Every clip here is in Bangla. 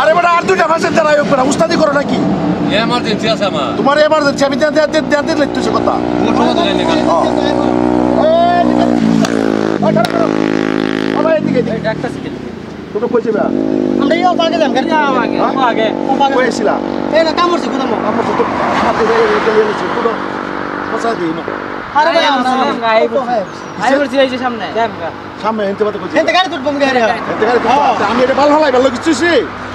আরে বেটা আর দুইটা প্যাসেঞ্জার আইও বেটা উস্তাদি করো নাকি এমার্জেন্সি আছে আমার তোমার এমার্জেন্সি আমি দেন লিখতেছি কথা ফটো দিলে নিকাল বাবা এদিকে একটা সেকেন্ড তুমি কই যাবে আমরা ইও আগে যাম গাড়ি আগে কইছিলা এই না কামড়ছি কোদাম আমার তো হাতে ধরে গেছে পুরো পচা দিই না আরে ভাই আমরা আইবরছি এই যে সামনে দেমগা সামনে এনতে বাতে কইছি এতে গাড়ি তুলবো গাড়ি এতে গাড়ি আমি এটা ভাল ভালাই ভালো কিছুছি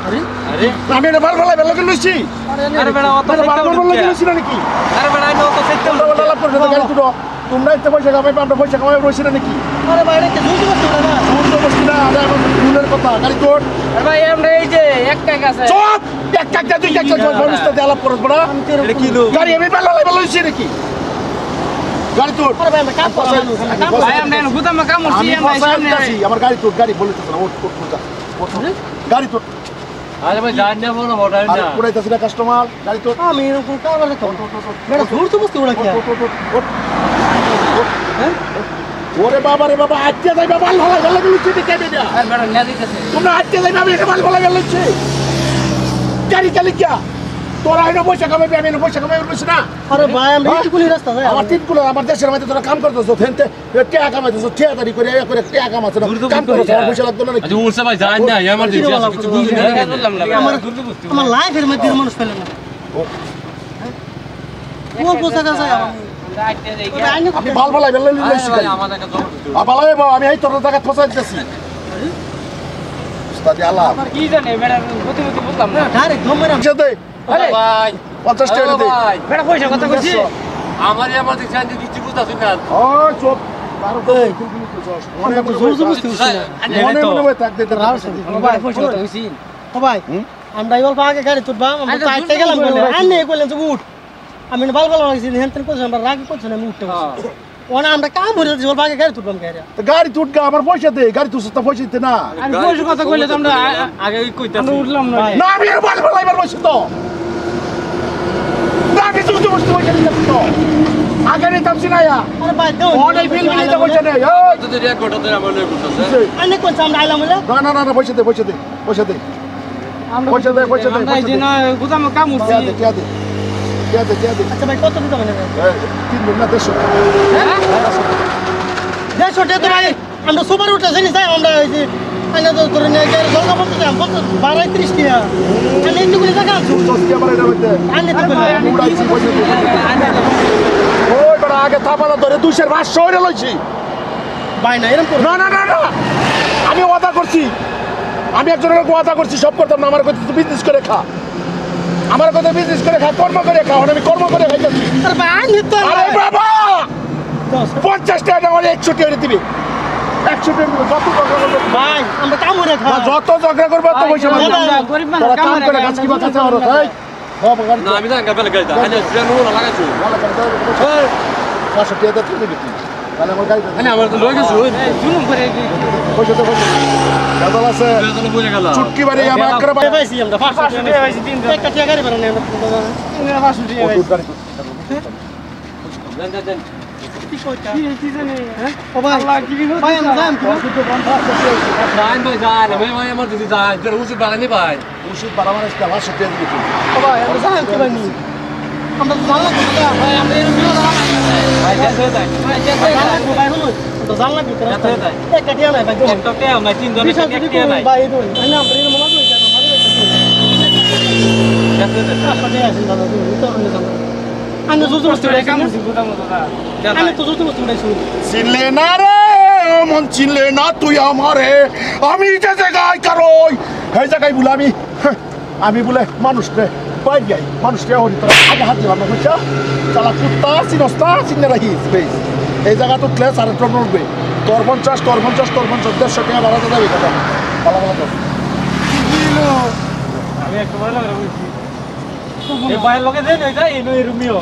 আরে আরে আমি এটা ভাল ভালাই ভালো কিছুছি আরে বেড়া অত ভাল ভালো কিছুছি না নাকি আরে বেড়া আইনো তো সেটা তোমরা লাভ করে গাড়ি তুলো তোমরা এত পয়সা কামাই আমরা পয়সা কামাই রইছি না নাকি আরে ভাই এটা জুজু করতে না সমুদ্র বসছি না আরে আমার ভুলের কথা গাড়ি তোর আরে ভাই আমরা এই যে এক কাক আছে চপ এক কাকটা দুই কাকটা মানুষটা দেয়ালাপ করছ বড় এটা কি লো গাড়ি আমি ভালো ভালাই ভালো হইছি নাকি গাড়ি তোর আরে ভাই আমরা কাম করছি ভাই আমরা গুদাম কামড়ছি আমি আমরা সামনে আমার গাড়ি তোর গাড়ি বলে তো গাড়ি তোর আরে ভাই জান না বড় বড় আর পুরাইতাছি না কাস্টমার গাড়ি তোর আমি এরকম কারবার দেখো বেটা জুজু বস্তু ওরা কি ওরে বাবা রে বাবা আজকে যাই বাবা ভালো ভালো গেলছে কে দেয়া আর বেড়া না দিতেছে তোমরা আজকে যাই বাবা এটা ভালো ভালো গেলছে গাড়ি চালি কি তোরা এনে পয়সা কামাইবি আমি এনে পয়সা কামাইবি বলছিস না আরে ভাই আমরা এইটুকুনি রাস্তা যাই আমার তিনগুলো আমার দেশের মধ্যে তোরা কাম করতেছ হেনতে টাকা কামাইতেছ ঠিকাদারি করে এ করে টাকা কামাচ্ছ না কাম করছ আমার পয়সা লাগতো না নাকি আজ উড়ছে ভাই জান না এমার্জেন্সি আছে কিছু বুঝি না আমার আমার লাইফের মধ্যে মানুষ পেল না কোন পোশাক আছে আপনি ভাল ভালাই বেলা লইছি আমাদের একটা জব আবালাই বাবা আমি এই তোর জায়গা ফসাই দিতেছি উস্তাদি আল্লাহ কি জানে বেড়া গতি গতি বললাম না ডাইরেক্ট ধমরা সাথে আরে ভাই 50 টাকা দে বেড়া পয়সা কথা কইছি আমার এমার্জেন্সি আছে কিছু বুঝতাছ না ও চুপ কারো তো মনে আমরা জুজু বস্তু মনে থাক দে ভাই পয়সা কথা কইছি ও ভাই আমরা ইওল আগে গাড়ি তুলবাম আমরা তো আইতে গেলাম আনে কইলেন যে উঠ আমি ভালো ভালো লাগছি হেনতেন কইছ আমরা রাগি কইছ না আমি উঠতে বসছি ওনা আমরা কাম হইছে যে আগে গাড়ি তুলবাম গাড়ি গাড়ি তুটগা আমার পয়সা দে গাড়ি তুই তো পয়সা দিতে না আমি পয়সা কথা কইলে তো আমরা আগে কইতাম আমরা উঠলাম না না আমি আর ভাল ভালাই বার বসে তো না আমি তুই বসে পয়সা দিতে তো আগে নিতাম সিনায়া আরে ভাই দাও অনেক বিল বিল পয়সা নেই তো এক ঘন্টা ধরে আমার লই করতেছে আনে কইছ আমরা আইলাম বলে না পয়সা দে পয়সা দে পয়সা দে পয়সা দে পয়সা দে আমরা এই যে না গুদাম কামড়ছি क्या दे আচ্ছা ভাই কত দিতে মানে 3 দিন না 150 দেড়শো টাকা তো ভাই আমরা সুপার উঠে জানিস তাই আমরা ওই যে আইনা তো তোর নিয়ে গেলে জলকা বলতে যাম কত 12-30 টাকা আমি এইটুকুনি টাকা আনছি সস্তি আমার এটা হইতে আনে তো উড়াইছি পয়সা দে ওই বড় আগে থাপালা ধরে 200 হইরে লইছি ভাই না এরকম করো না আমি ওয়াদা করছি আমি একজনের ওয়াদা করছি সব করতাম না আমার কথা তুই বিজনেস করে খা আমার কথা বিজনেস করে খা কর্ম করে খা আমি কর্ম করে খাইতেছি আরে ভাই আনে তো আরে বাবা 50 টাকা আমার 100 টাকা দিবি 100 টাকা যত ঝগড়া করবে ভাই আমরা কাম করে খা যত ঝগড়া করবে তত পয়সা পাবি গরিব মানুষ তোরা কাম কামড়ে করে গাছ কি বাতা চাওয়ার ভাই বাবা গাড়ি না আমি জান গাবে লাগাই দা আনে ট্রেন ওলা লাগাইছো ভালো করে দাও 500 টাকা দিতে দিবি তাহলে আমার গাড়ি আনে আমার তো লই গেছো জুলুম করে পয়সা তো পয়সা দাদা আছে ট্রেন বলে গেল চুটকি বাড়ি আমার করে ভাই পাইছি আমরা 500 টাকা পাইছি তিন একটা টাকা গাড়ি বানানো আমরা 500 টাকা পাইছি জান কি জানি হ্যাঁ ও ভাই আল্লাহ কি বিপদ ভাই আমরা যাম তো জান ভাই জান ভাই আমার দিদি জান তোর উচিত বাগানি ভাই ওষুধ বাড়াবার আসতে 500 টাকা দিবি ও ভাই আমরা যাম কি ভাই আমরা তো জানলাম না ভাই আমরা এরকম ভাই যেতে দেয় ভাই যেতে দেয় ভাই হলো তো জানলাম কি যেতে দেয় একটা টাকা নাই ভাই একটা টাকা নাই তিন জনের বিশাল একটা যদি টাকা নাই ভাই দই না আমরা এরকম মনে করি না মাঝে যেতে দেয় আসলে আসেন দাদা তুমি তো অন্য জানো আমি জুজু বস্তু রে কামড়ছি গুদাম দাদা আমি তো জুজু বস্তু রে শুনি চিনলে না রে মন চিনলে না তুই আমারে আমি যে জায়গায় কারই এই জায়গায় বলে আমি বলে মানুষকে পাই যাই মানুষকে হরি তোরা আগে হাত দিলাম না বুঝছা চালা কুত্তা চিনস্তা চিনে রাখিস বেশ এই জায়গা তো ক্লেস আর টন উঠবে তোর 50 150 টাকা বাড়াতে যাবে দাদা ভালো ভালো আমি একটু ভালো করে বলছি এই বাইরের লোকে দেন ওইটা এই রুমিও